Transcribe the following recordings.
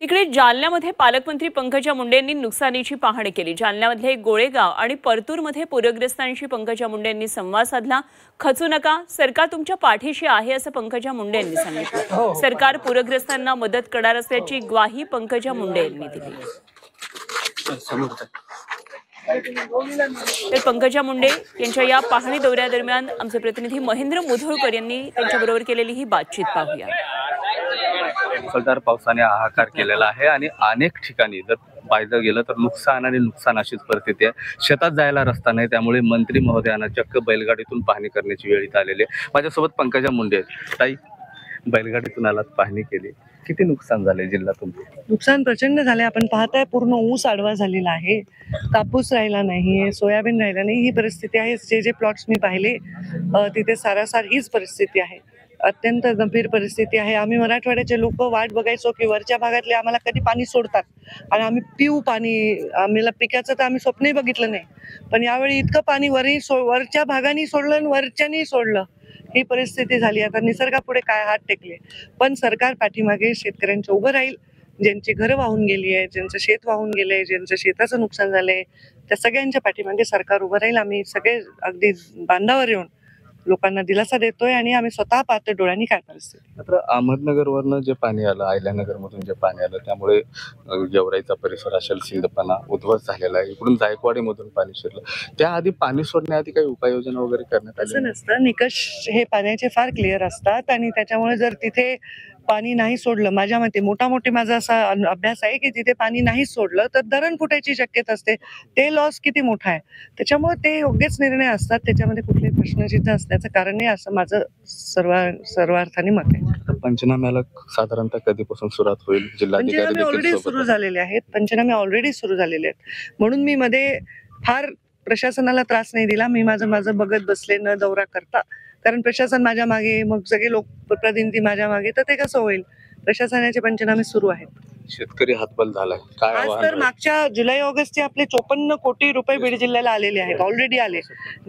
इकडे जालन्यामध्ये पालकमंत्री पंकजा मुंडे यांनी नुकसानीची पाहणी केली। जालन्यामधले गोळेगाव आणि परतूरमध्ये पूरग्रस्तांशी पंकजा मुंडे यांनी संवाद साधला। खचू नका, सरकार तुमच्या पाठीशी आहे असं पंकजा मुंडे यांनी सांगितलं। सरकार पूरग्रस्तांना मदत करणार असल्याची ग्वाही पंकजा मुंडे यांनी दिली। तर पंकजा मुंडे यांच्या या पाहणी दौऱ्यादरम्यान आमचे प्रतिनिधी महेंद्र मुधोळकर यांनी त्यांच्याबरोबर केलेली ही बातचीत पाहूया। मुसळधार पावसाने हाहाकार केलेला आहे आणि अनेक ठिकाणी जर पाहिलं गेलं तर नुकसान आणि नुकसानाचीच परिस्थिती आहे। शेतात जायला रस्ता नाही, त्यामुळे मंत्री महोदयांना चक्क बैलगाडीतून पाहणी करण्याची वेळ इथं आलेली आहे। माझ्यासोबत पंकजा मुंडे आहेत। ताई, बैलगाडीतून आलात, पाहणी केली, किती नुकसान झाले जिल्ह्यातून? नुकसान प्रचंड झाले। आपण पाहताय पूर्ण ऊस आडवा झालेला आहे, कापूस राहिला नाही, सोयाबीन राहिला नाही, ही परिस्थिती आहे। जे प्लॉट्स मी पाहिले तिथे सारासार हीच परिस्थिती आहे। अत्यंत गंभीर परिस्थिती आहे। आम्ही मराठवाड्याचे लोक वाट बघायचो की वरच्या भागातले आम्हाला कधी पाणी सोडतात आणि आम्ही पिऊ पाणी। आम्हाला पिकाचं तर आम्ही स्वप्नही बघितलं नाही, पण यावेळी इतकं पाणी वरच्या भागाने सोडलं आणि वरच्यानी सोडलं, ही परिस्थिती झाली। आता निसर्गापुढे काय हात टेकले, पण सरकार पाठीमागे शेतकऱ्यांच्या उभं राहील। ज्यांची घरं वाहून गेली आहे, ज्यांचं शेत वाहून गेलंय, ज्यांचं शेताचं नुकसान झालंय, त्या सगळ्यांच्या पाठीमागे सरकार उभं राहील। आम्ही सगळे अगदी बांधावर येऊन लोकांना दिलासा देतोय आणि आम्ही स्वतः पाहतो डोळ्यांनी काय परिस्थिती। मात्र अहमदनगरवरनं जे पाणी आलं, अहिल्यानगर मधून जे पाणी आलं, त्यामुळे गेवराईचा परिसर असेल, सिंदपणा उद्ध्वस्त झालेला आहे। इकडून जायकवाडी मधून पाणी शिरलं, त्याआधी पाणी सोडण्याआधी काही उपाययोजना वगैरे करण्यात आली? असं नसतं, निकष हे पाण्याचे फार क्लिअर असतात आणि त्याच्यामुळे जर तिथे पाणी नाही सोडलं, माझ्या मते मोठा माझा असा अभ्यास आहे की तिथे पाणी नाही सोडलं तर धरण फुटायची शक्यता असते। ते लॉस किती मोठा आहे, त्याच्यामुळे ते योग्यच निर्णय असतात, त्याच्यामध्ये कुठलेही प्रश्नचिन्ह असल्याचं कारण नाही, असं माझं सर्वार्थाने मत आहे। पंचनाम्याला साधारणतः कधीपासून सुरुवात होईल? पंचनामे ऑलरेडी सुरू झालेले आहेत, पंचनामे ऑलरेडी सुरू झालेले आहेत, म्हणून मी मध्ये फार प्रशासनाला त्रास नाही दिला। मी माझं बघत बसले न दौरा करता, कारण प्रशासन माझ्या मागे, मग सगळे लोकप्रतिनिधी माझ्या मागे, तर ते कसं होईल? प्रशासनाचे पंचनामे सुरू आहेत। शेतकरी हातबल झालाय काय? आज तर मागच्या जुलै ऑगस्टचे आपले 54 कोटी रुपये बीड जिल्ह्याला आलेले आहेत, ऑलरेडी आले।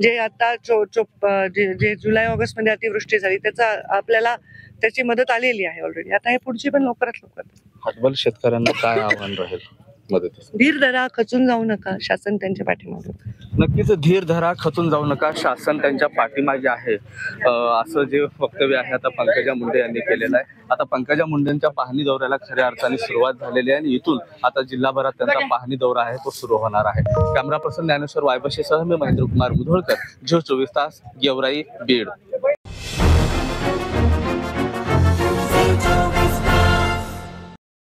जे आता जे जुलै ऑगस्ट मध्ये अतिवृष्टी झाली त्याचा आपल्याला त्याची मदत आलेली आहे ऑलरेडी। आता हे पुढची पण लवकरात लवकर। हातबल शेतकऱ्यांना काय आव्हान राहील मदतीस? धीर धरा, खचून जाऊ नका, शासन त्यांच्या पाठीमागे। नक्कीच धीर धरा, खचून जाऊ नका, शासन त्यांच्या पाठीमागे आहे, असं जे वक्तव्य आहे आता पंकजा मुंडे यांनी केलेलं आहे। आता पंकजा मुंडेंच्या पाहणी दौऱ्याला खऱ्या अर्थाने सुरुवात झालेली आहे आणि इथून आता जिल्हाभरात त्यांचा पाहणी दौरा आहे तो सुरू होणार आहे। कॅमेरा पर्सन ज्ञानेश्वर वायबशेसह मी महेंद्र कुमार मुधोळकर, झी 24 तास, गेवराई, बीड।